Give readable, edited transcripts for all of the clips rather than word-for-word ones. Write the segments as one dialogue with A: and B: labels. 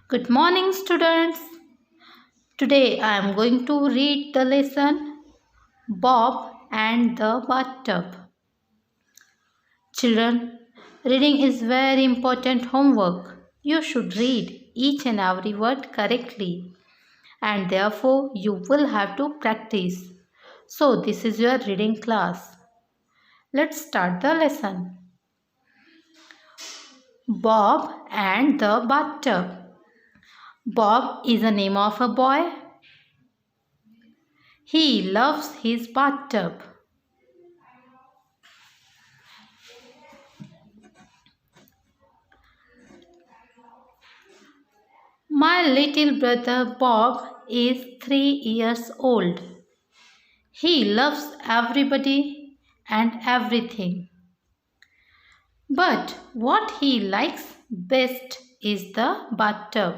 A: Good morning, students. Today I am going to read the lesson Bob and the Bathtub. Children, reading is very important homework. You should read each and every word correctly, and therefore you will have to practice. So, this is your reading class. Let's start the lesson. Bob and the Bathtub. Bob is the name of a boy. He loves his bathtub. My little brother Bob is 3 years old. He loves everybody and everything. But what he likes best is the bathtub.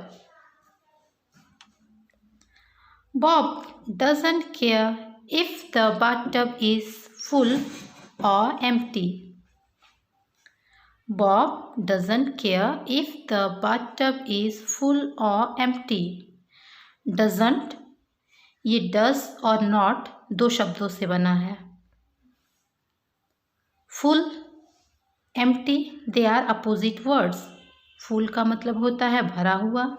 A: Bob doesn't care if the bathtub is full or empty. Bob doesn't care if the bathtub is full or empty. Doesn't ये does और not दो शब्दों से बना है. Full, empty, they are opposite words. Full का मतलब होता है भरा हुआ,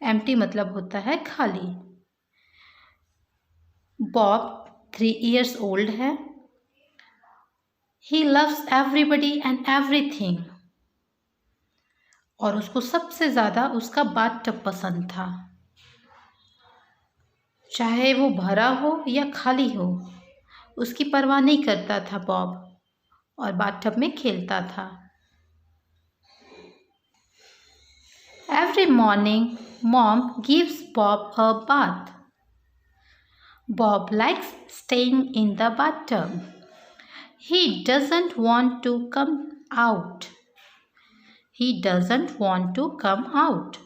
A: empty मतलब होता है खाली. Bob 3 years old है. He loves everybody and everything. और उसको सबसे ज़्यादा उसका बाथटब पसंद था. चाहे वो भरा हो या खाली हो, उसकी परवाह नहीं करता था बॉब और बाथटब में खेलता था. Every morning, Mom gives Bob a bath. Bob likes staying in the bathtub. He doesn't want to come out. He doesn't want to come out.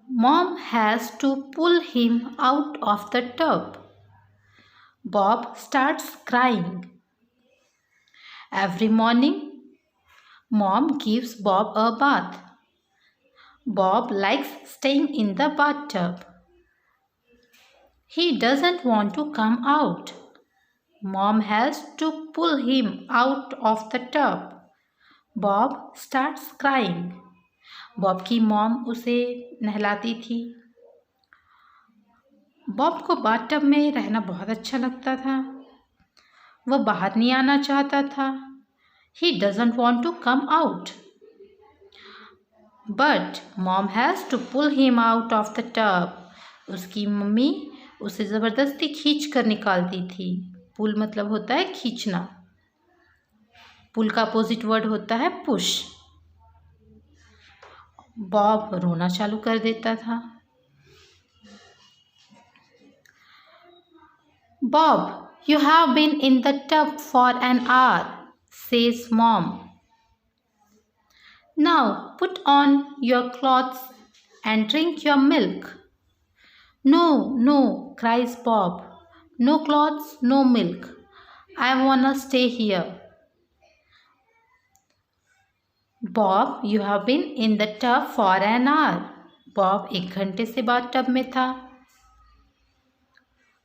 A: Mom has to pull him out of the tub. Bob starts crying. Every morning, Mom gives Bob a bath. Bob likes staying in the bathtub. He doesn't want to come out. Mom has to pull him out of the tub. Bob starts crying. Bob की mom उसे नहलाती थी. Bob को bathtub में रहना बहुत अच्छा लगता था. वह बाहर नहीं आना चाहता था. He doesn't want to come out. But mom has to pull him out of the tub. उसकी मम्मी उसे ज़बरदस्ती खींच कर निकालती थी. पुल मतलब होता है खींचना. पुल का अपोजिट वर्ड होता है पुश. बॉब रोना चालू कर देता था. Bob, you have been in the tub for an hour, says Mom. Now put on your clothes and drink your milk. No, no, cries Bob. No clothes, no milk. I wanna stay here. Bob, you have been in the tub for an hour. Bob 1 घंटे से bathtub में था.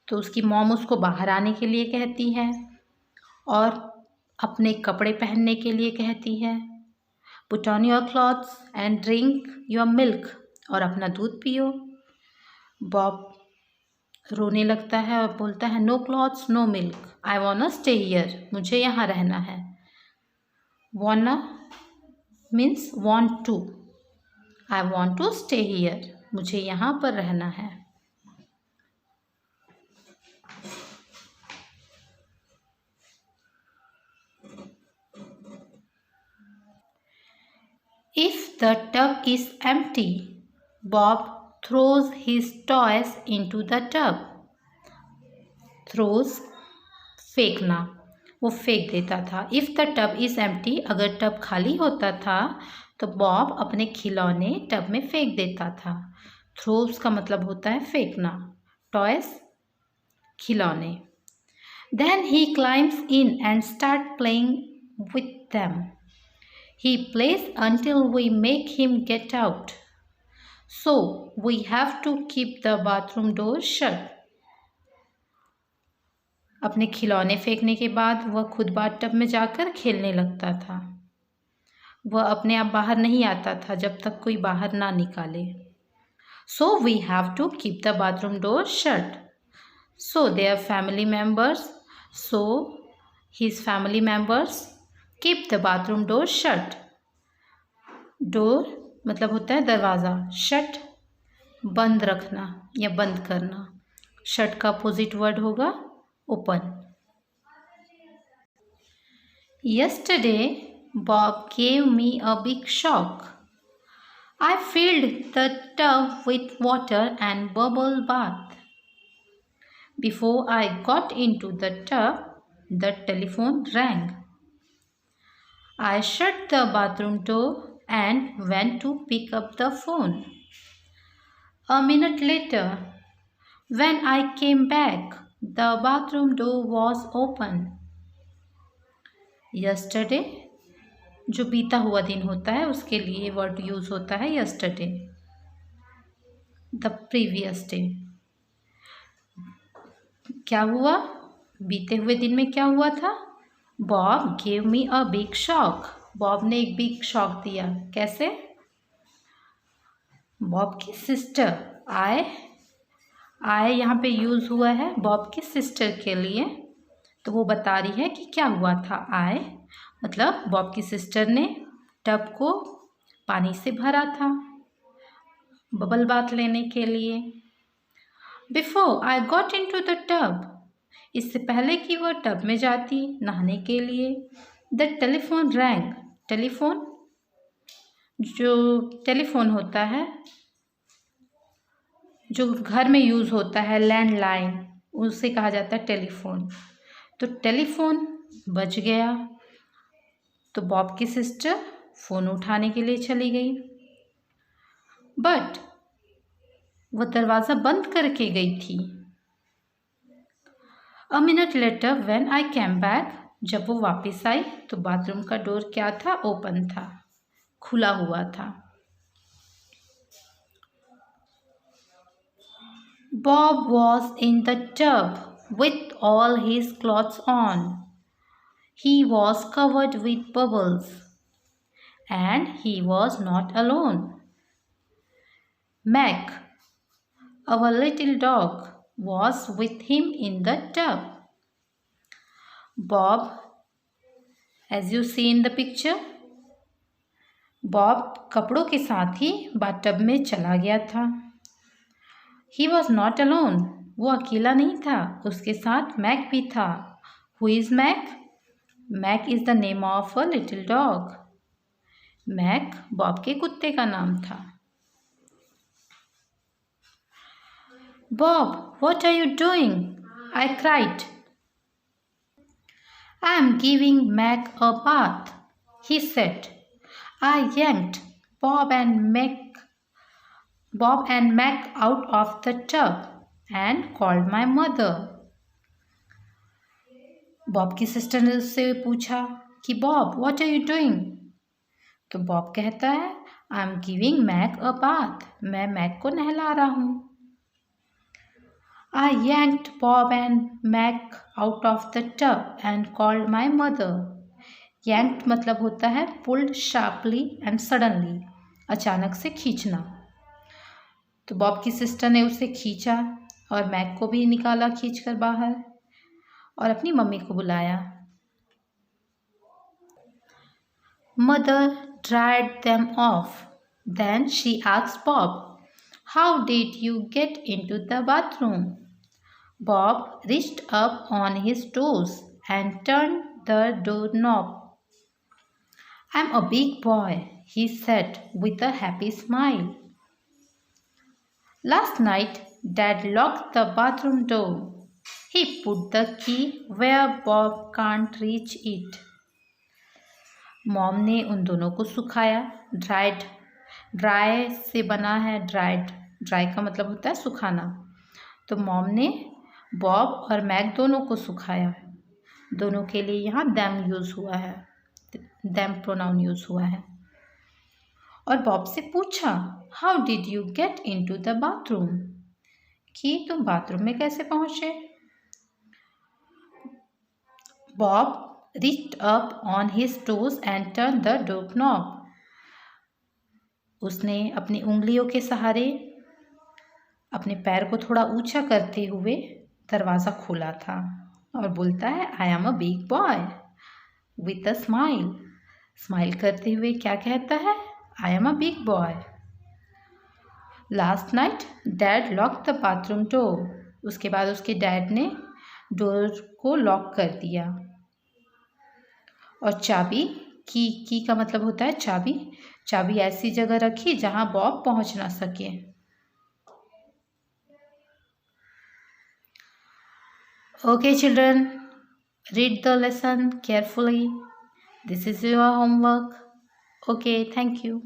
A: तो उसकी mom उसको बाहर आने के लिए कहती है और अपने कपड़े पहनने के लिए कहती है. Put on your clothes and drink your milk. और अपना दूध पियो. बॉब रोने लगता है और बोलता है no clothes, no milk. I wanna stay here. मुझे यहाँ रहना है. Wanna means want to. I want to stay here. मुझे यहाँ पर रहना है. If the tub is empty, Bob throws his toys into the tub. Throws फेंकना, वो फेंक देता था. If the tub is empty, अगर टब खाली होता था तो बॉब अपने खिलौने टब में फेंक देता था. थ्रोस का मतलब होता है फेंकना. टॉयस खिलौने. Then he climbs in and start playing with them. He plays until we make him get out. So we have to keep the bathroom door shut. अपने खिलौने फेंकने के बाद वह खुद बाथटब में जाकर खेलने लगता था। वह अपने आप बाहर नहीं आता था जब तक कोई बाहर ना निकाले। So we have to keep the bathroom door shut. So their family members, so his family members keep the bathroom door shut. Door मतलब होता है दरवाज़ा, shut बंद रखना या बंद करना। shut का अपोजिट वर्ड होगा open. Yesterday, Bob gave me a big shock. I filled the tub with water and bubble bath. Before I got into the tub, the telephone rang. I shut the bathroom door and went to pick up the phone. A minute later, when I came back, the bathroom door was open. Yesterday, जो बीता हुआ दिन होता है उसके लिए word use होता है yesterday. The previous day. क्या हुआ? बीते हुए दिन में क्या हुआ था? Bob gave me a big shock. Bob ने एक बिग शॉक दिया। कैसे? बॉब की सिस्टर आई यहाँ पे यूज हुआ है बॉब की सिस्टर के लिए। तो वो बता रही है कि क्या हुआ था। आई मतलब बॉब की सिस्टर ने टब को पानी से भरा था बबल बाथ लेने के लिए। Before I got into the tub, इससे पहले कि वह टब में जाती नहाने के लिए। द टेलीफोन रैंग, टेलीफोन जो टेलीफोन होता है जो घर में यूज़ होता है लैंडलाइन, उसे कहा जाता है टेलीफोन। तो टेलीफोन बज गया तो बॉब की सिस्टर फ़ोन उठाने के लिए चली गई, बट वह दरवाज़ा बंद करके गई थी। A minute later when I came back, जब वो वापस आई तो बाथरूम का डोर क्या था? ओपन था, खुला हुआ था। Bob was in the tub with all his clothes on. He was covered with bubbles, and he was not alone. Mac, our little dog, was with him in the tub. Bob, as you see in the picture, Bob कपड़ों के साथ ही bathtub में चला गया था। He was not alone, वो अकेला नहीं था, उसके साथ मैक भी था। Who is Mac? Mac is the name of a little dog. Mac Bob के कुत्ते का नाम था। Bob, what are you doing? I cried. I am giving Mac a bath, he said. I yanked Bob and Mac out of the tub and called my mother. Bob की sister ने उससे पूछा कि Bob what are you doing? तो Bob कहता है I am giving Mac a bath, मैं Mac को नहला रहा हूँ। आई yanked Bob and Mac out of the tub and called my mother. yanked मतलब होता है pulled sharply and suddenly, अचानक से खींचना। तो बॉब की सिस्टर ने उसे खींचा और मैक को भी निकाला खींचकर बाहर और अपनी मम्मी को बुलाया। Mother dried them off. Then she asked Bob, "How did you get into the bathroom?" Bob reached up on his toes and turned the doorknob. "I'm a big boy," he said with a happy smile. Last night, Dad locked the bathroom door. He put the key where Bob can't reach it. Mom ने उन दोनों को सुखाया। Dry से बना है dry का मतलब होता है सुखाना। तो मॉम ने बॉब और मैक दोनों को सुखाया। दोनों के लिए यहाँ दैम यूज़ हुआ है। देम प्रोनाउन यूज हुआ है। और बॉब से पूछा, how did you get into the bathroom, कि तुम बाथरूम में कैसे पहुंचे। Bob reached up on his toes and turned the door knob. उसने अपनी उंगलियों के सहारे अपने पैर को थोड़ा ऊंचा करते हुए दरवाज़ा खोला था और बोलता है, I am a big boy with a smile. Smile करते हुए क्या कहता है, I am a big boy. Last night dad lock the bathroom door. उसके बाद उसके डैड ने डोर को लॉक कर दिया। और चाबी, की का मतलब होता है चाबी। चाबी ऐसी जगह रखी जहां बॉब पहुंच ना सके। Okay children, read the lesson carefully. This is your homework. Okay, thank you.